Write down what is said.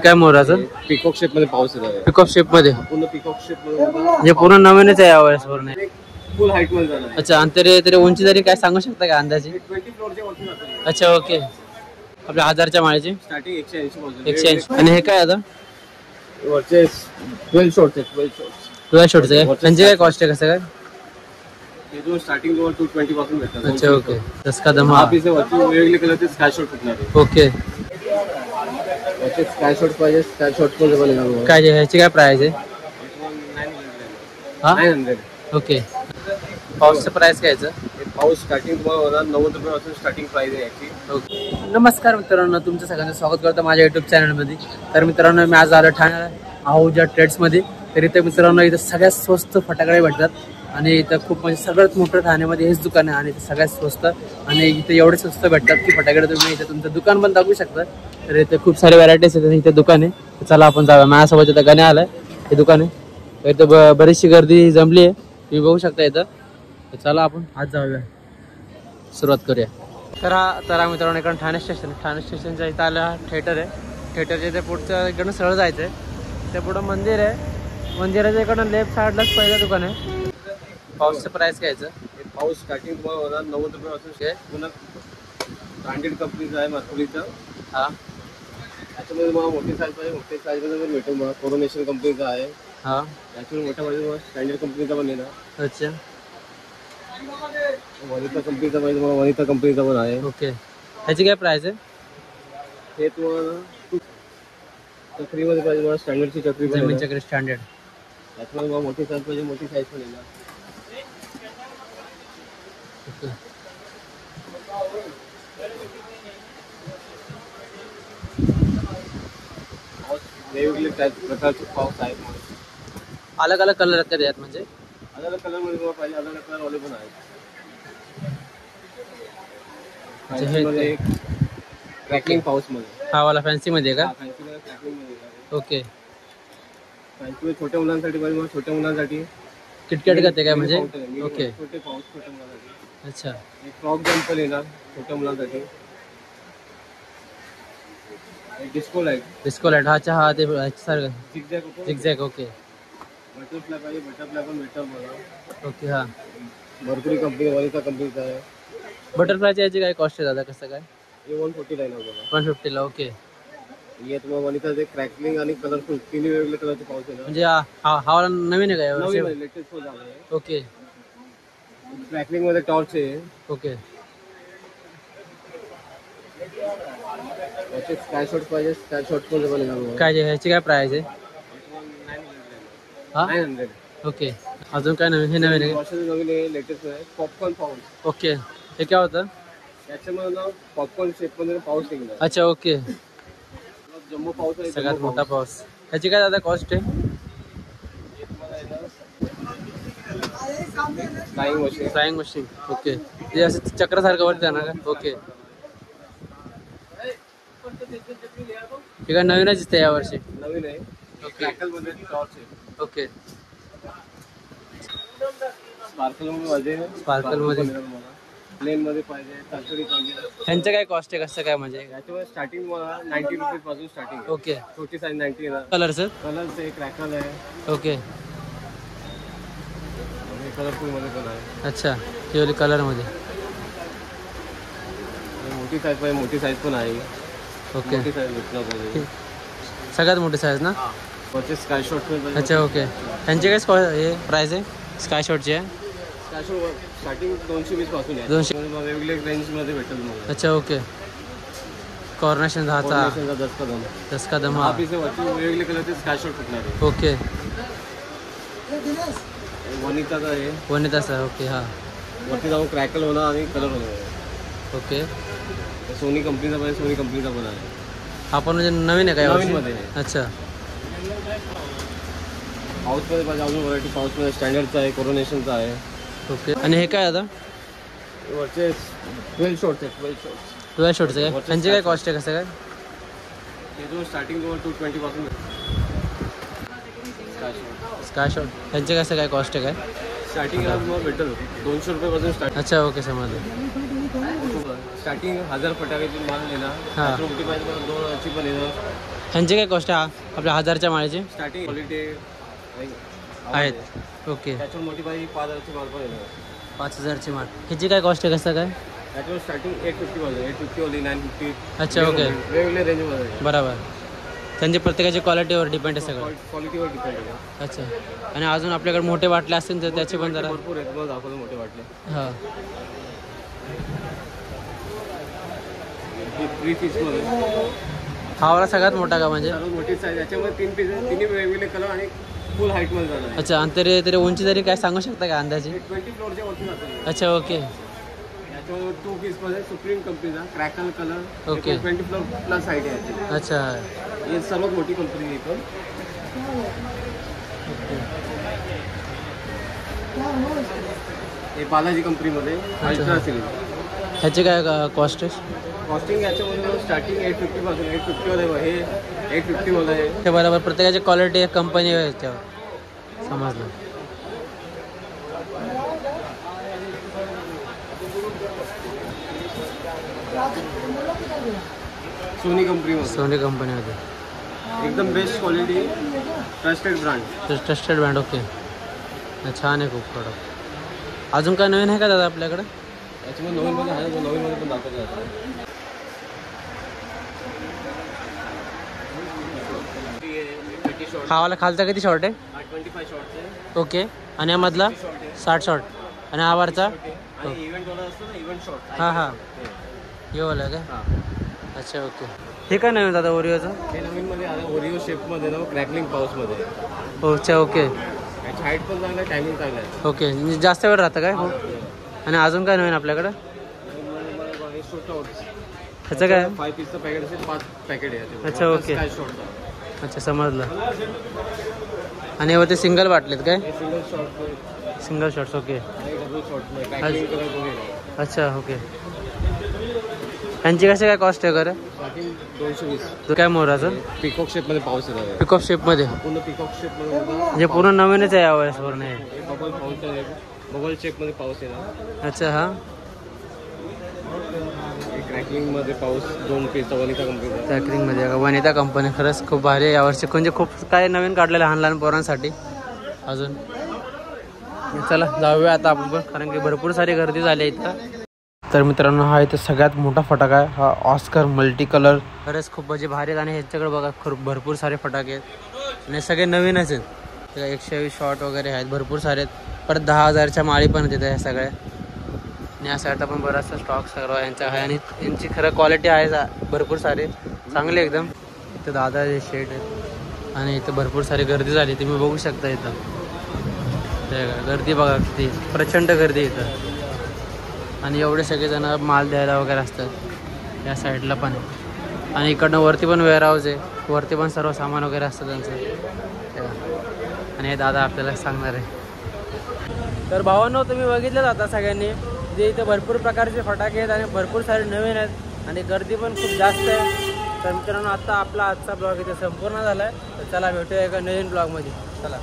काय मोराचं peacock shape मध्ये पाऊस येतो. पिकॉक शेप मध्ये पूर्ण पिकॉक शेप मध्ये म्हणजे पूर्ण नवीनच आहे यावेळेस पूर्ण. फुल हाईट मध्ये जाणार. अच्छा आणि तरी उंची तरी काय सांगू शकता का अंदाजे? 20 फ्लोअरच्या वरती जातो. अच्छा ओके. आपल्या 1000च्या माळ्याची स्टार्टिंग 180 पासून 180. आणि हे काय आता वरचे 12 शॉट्स आहेत. 12 शॉट्स. तुला शॉर्टचं काय त्यांची काय कॉस्ट आहे कसं काय? हे जो स्टार्टिंग जो 220 पासून भेटतात. अच्छा ओके. तस का दम हा पीस वरती वेगवेगळे कलरचे स्काय शॉट भेटणार. ओके. वरचे स्काय शॉट पाहिजे. स्काय शॉट मध्ये बनवणार. काय ह्याची काय प्राइस आहे? 900. ओके. पाऊसचं प्राइस काय याचं? पाऊस स्टार्टिंग तुम्हाला 90 रुपयापासून स्टार्टिंग प्राइस आहे याची. ओके. नमस्कार मित्रांनो, तुमचं सगळ्यांचं स्वागत करतो माझ्या युट्यूब चॅनलमध्ये. तर मित्रांनो मी आज आलो ठाणे आहूजा ट्रेड्समध्ये. तर इथे मित्रांनो इथं सगळ्यात स्वस्त फटाकडे भेटतात आणि इथं खूप म्हणजे सगळ्यात मोठं ठाण्यामध्ये हेच दुकान आहे आणि इथे सगळ्यात स्वस्त आणि इथे एवढे स्वस्त भेटतात की फटाकडे तुम्ही इथे तुमचं दुकान पण दाखवू शकता. तर इथे खूप सारे व्हरायटीज आहेत इथे दुकान आहे. चला आपण जाऊया. माझ्यासोबत इथं गाणे आलाय हे दुकान आहे. तर इथं बरीचशी गर्दी जमली आहे तुम्ही बघू शकता इथं. तर चला आपण आज जाऊया, सुरुवात करूया. तर मित्रांनो इकडं ठाणे स्टेशनच्या इथं आलं थिएटर आहे. थिएटरच्या इथे पुढच्या इकडनं सरळ जायचं आहे. त्या पुढं मंदिर आहे. मंदिराच्या इकडनं लेफ्ट साईडलाच पहिलं दुकान आहे. पाऊसचं प्राइस काय याचं? पाऊस स्टार्टिंग तुम्हाला 90 रुपयापासून पुन्हा ब्रँडेड कंपनीचा आहे मर्क्युरीचा. हा त्याच्यामध्ये मला मोठी साईज पाहिजे. मोठी साईज मध्ये भेटेल मला. कोरोनेशन कंपनीचा आहे. हा त्याच्यामध्ये मोठ्या पाहिजे मला स्टँडर्ड कंपनीचा पण आहे ना. अच्छा वनिता कंपनीचा पाहिजे मला. वनिता कंपनीचा पण आहे. ओके. ह्याची काय प्राइस आहे? हे तुम्हाला चक्रीमध्ये पाहिजे मला. स्टँडर्डची चक्री जमीन चक्री स्टँडर्ड. त्याच्यामध्ये मला मोठी साईज पाहिजे. मोठी साईज पण आहे ना. ओके. वेगवेगळे प्रकारचे पाऊस आहेत. अलग अलग कलर आहेत का त्यात? म्हणजे अलग अलग कलर मध्ये मला पाहिजे. अलग अलग कलर वाले पण आहेत. त्याच्यामध्ये क्रॅकलिंग पाऊस मध्ये हा वाला फॅन्सी मध्ये का? फॅन्सी मध्ये क्रॅकलिंग मध्ये. ओके. फॅन्सी छोट्या मुलांसाठी पाहिजे मला. छोट्या मुलांसाठी किटकॅट करते काय म्हणजे? ओके. छोटे पाऊस छोट्या मुलांसाठी. अच्छा. एक फ्रॉक जम्पर येणार छोट्या मुलांसाठी. Disco light. हा चहा ते सारखं झिगझॅग. ओके. बटरफ्लाय पाहिजे. बटरफ्लाय पण भेटतात मला. ओके. हा मर्क्युरी कंपनी वनिता कंपनीचा आहे. बटरफ्लायची याची काय कॉस्ट आहे दादा? कसं काय? हे 140 आहे ना बघा. 150 ला. ओके. हे तुम्हाला वनिताचे क्रॅकलिंग आणि कलरफुल तिन्ही वेगवेगळे कलरचे पाऊस आहे ना. म्हणजे हा वाला नवीन आहे का? नवीन लेटेस्ट हो झालं आहे. ओके. क्रॅकलिंग मध्ये टॉर्च आहे. ओके. याचे स्काय शॉट पाहिजे. स्काय शॉट मध्ये पण येणार. काय ह्याची काय प्राइस आहे? 900. ओके. अजून काय नवीन? हे नवीन आहे? नवीन आहे. लेटेस्ट आहे. पॉपकॉर्न पाऊस. ओके. हे काय होतं? याच्यामध्ये ना पॉपकॉर्न शेप मध्ये पाऊस निघणार. अच्छा ओके. जम्बो पाऊस आहे. सगळ्यात मोठा पाऊस. ह्याची काय दादा कॉस्ट आहे? Flying machine. ओके. ते असं चक्रासारखं वरती जाणार का? ओके. हे काय नवीनच दिसते यावर्षी? नवीन आहे. ओके. मध्ये टॉर्च आहे. ओके. स्पार्कल मध्ये प्लेन मध्ये पाहिजे. तातडी पाहिजे. ह्यांचं काय कॉस्ट आहे? कसं काय म्हणजे? याच्यामध्ये स्टार्टिंग मला 90 रुपीज पासून स्टार्टिंग आहे. ओके. छोटी साईज 90 आहे. कलरचं? कलरचं क्रॅकल आहे. ओके. कलरफुल मध्ये पण आहे. अच्छा. ती वाली कलर मध्ये. मोठी साईज पाहिजे. मोठी साईज पण आहे. ओके. मोठी साईज भेटणार पाहिजे. सगळ्यात मोठी साईज ना? Sky shot. अच्छा ओके. त्यांची काय हे प्राइस आहे स्काय शॉटची आहे? स्काय शॉट स्टार्टिंग 220 पासून आहे. 200. वेगवेगळे रेंज मध्ये भेटेल मला. अच्छा ओके. कॉर्नेशन दहाचा 10 का दम. हा पीस वेगवेगळे कलरचे स्काय शॉट भेटणार आहे. ओके. वनिताचा आहे. वनिताचा. ओके. हा वरती जाऊन क्रॅकल होणार आणि कलर होणार. ओके. सोनी कंपनीचा पाहिजे. सोनी कंपनीचा पण आहे. हा पण म्हणजे नवीन आहे काय? नवीन मध्ये. अच्छा. पाऊस मध्ये पाहिजे. अजून व्हरायटी पाऊस मध्ये स्टँडर्डचा आहे. कोरोनेशनचा आहे. ओके. आणि हे काय आता? वरचे 12 शॉट्स आहेत. 12 शॉटचं काय? त्यांची काय कॉस्ट आहे? कसं काय? हे जो स्टार्टिंग 220 पासून स्काय शॉट. त्यांचे कसं काय कॉस्ट आहे? काय स्टार्टिंग भेटेल 200 रुपयापासून स्टार्ट. अच्छा ओके. समजलं. स्टार्टिंग 1000 फटाक्याची माल येणार. मोठी पाहिजे 2 पण येणार. ह्यांची काय कॉस्ट आहे आपल्या 1000च्या माळेची? स्टार्टिंग क्वालिटी आहेत. ओके. त्याच्यावर मोठी पाहिजे 5000ची माल पण येणार. 5000ची माळ. ह्याची काय कॉस्ट आहे, कसं काय? त्याच्यावर स्टार्टिंग 850 पाहिजे, 850 वाली 950. अच्छा ओके. वेगवेगळ्या रेंजमध्ये. बरोबर. त्यांची प्रत्येकाची क्वालिटीवर डिपेंड आहे सगळं. क्वालिटीवर डिपेंड आहे. अच्छा. आणि अजून आपल्याकडे मोठे बाटले असतील तर त्याचे पण जरा भरपूर आहेत. तुम्हाला दाखवलं मोठे वाटले. हां. 3 पीसमध्ये. हा वाला सगळ्यात मोठा का म्हणजे? सर्वात मोठी साईज. याच्यामध्ये 3 पीस आहेत. तिन्ही वेगवेगळे कलर आणि फुल हाईटमध्ये जाणार आहे. अच्छा. आणि तरी उंची तरी काय सांगू शकता का अंदाजे? 20 फ्लोअरच्या वरती जातात. अच्छा ओके. याच्यावर 2 पीसमध्ये सुप्रीम कंपनीचा crackle colour. Okay. 20 floor plus height आहे. अच्छा. ही सर्वात मोठी कंपनी आहे इथं. हे बालाजी कंपनीमध्ये अल्ट्रा सिरीज. ह्याची काय कॉस्ट आहे? कॉस्टिंग याच्यामध्ये स्टार्टिंग 850 पासून 850 वाले हे 850 वाला आहे. ते बरोबर प्रत्येकाची क्वालिटी कंपनी आहे त्याच्यावर. समजलं. सोनी कंपनीमध्ये. सोनी कंपनीमध्ये एकदम best quality, trusted brand. Trusted brand. Okay. छान आहे खूप प्रोडक्ट. अजून काय नवीन आहे का दादा आपल्याकडे? याच्यामध्ये नवीनमध्ये आहे, नवीनमध्ये पण दाखवलं जातं. हा वाला खालचा किती शॉर्ट आहे? 25 शॉर्ट. ओके. आणि यामधला 60 शॉर्ट. आणि हा वरचा? आणि इव्हेंट वाला असतो ना, इव्हेंट शॉर्ट. हां हां. हे वाला काय? हां. अच्छा ओके. हे काय नवीन दादा ओरिओचं? हे नवीनमध्ये आलं ओरिओ शेपमध्ये ना, क्रॅकलिंग पाऊसमध्ये. अच्छा ओके. याची हाईट पण चांगलं आहे, टायमिंग चांगलं आहे. ओके. म्हणजे जास्त वेळ राहतं काय? हो. आणि अजून काय नवीन आपल्याकडं? ह्याचं काय? 5 पीसचं पॅकेट असेल, 5 पॅकेट आहे. अच्छा ओके. काय शॉर्ट. अच्छा समजलं. आणि वरती सिंगल बाटलेत काय? हे single short. Single shorts. Okay. Double short. Crackling colour वगैरे. अच्छा ओके. ह्यांची कशी काय कॉस्ट आहे खरं? स्टार्टिंग 220. तो काय मोराचं? पिकॉक शेपमध्ये पाऊस येणार. पिकॉक शेपमध्ये? पूर्ण पिकॉक शेपमध्ये. म्हणजे पूर्ण नवीनच आहे यावेळेस पूर्ण. हे बबल पाऊस आहे. बबल शेपमध्ये पाऊस येणार. अच्छा. हां. क्रॅकलिंगमध्ये पाऊस 2 पीसचा वनिता कंपनीचा. क्रॅकलिंगमध्ये वनिता कंपनी खरंच खूप भारी आहे यावर्षी. म्हणजे खूप काय नवीन काढलेलं लहान लहान पोरांसाठी अजून. चला जाऊया आता आपण पण, कारण की भरपूर सारी गर्दी झाली आहे इथं. तर मित्रांनो हा इथं सगळ्यात मोठा फटाका आहे हा ऑस्कर मल्टी कलर. खरंच खूप म्हणजे भारी आहेत. आणि ह्याच्याकडे बघा भरपूर सारे फटाके आहेत आणि सगळे नवीनच आहेत. 120 शॉट वगैरे आहेत भरपूर सारे आहेत. परत 10,000च्या माळी पण आहेत ह्या सगळ्या. आणि या साईडला पण बराचसा स्टॉक सर्व यांचा आहे. आणि यांची खरं क्वालिटी आहे भरपूर सारे चांगले एकदम. इथं दादाचे शेड आहेत आणि इथं भरपूर सारी गर्दी झाली तुम्ही बघू शकता. इथं गर्दी बघा किती प्रचंड गर्दी इथं. आणि एवढे सगळेजण माल द्यायला वगैरे असतात. या साईडला पण आहे. आणि इकडनं वरती पण वेअरहाऊस आहे. वरती पण सर्व सामान वगैरे असतं त्यांचं. आणि हे दादा आपल्याला सांगणार आहे. तर भावांनो तुम्ही बघितलं आता सगळ्यांनी जे इथं भरपूर प्रकारचे फटाके आहेत आणि भरपूर सारे नवीन आहेत आणि गर्दी पण खूप जास्त आहे. तर मित्रांनो आता आपला आजचा ब्लॉग इथे संपूर्ण झाला आहे. तर चला भेटूया एका नवीन ब्लॉगमध्ये. चला.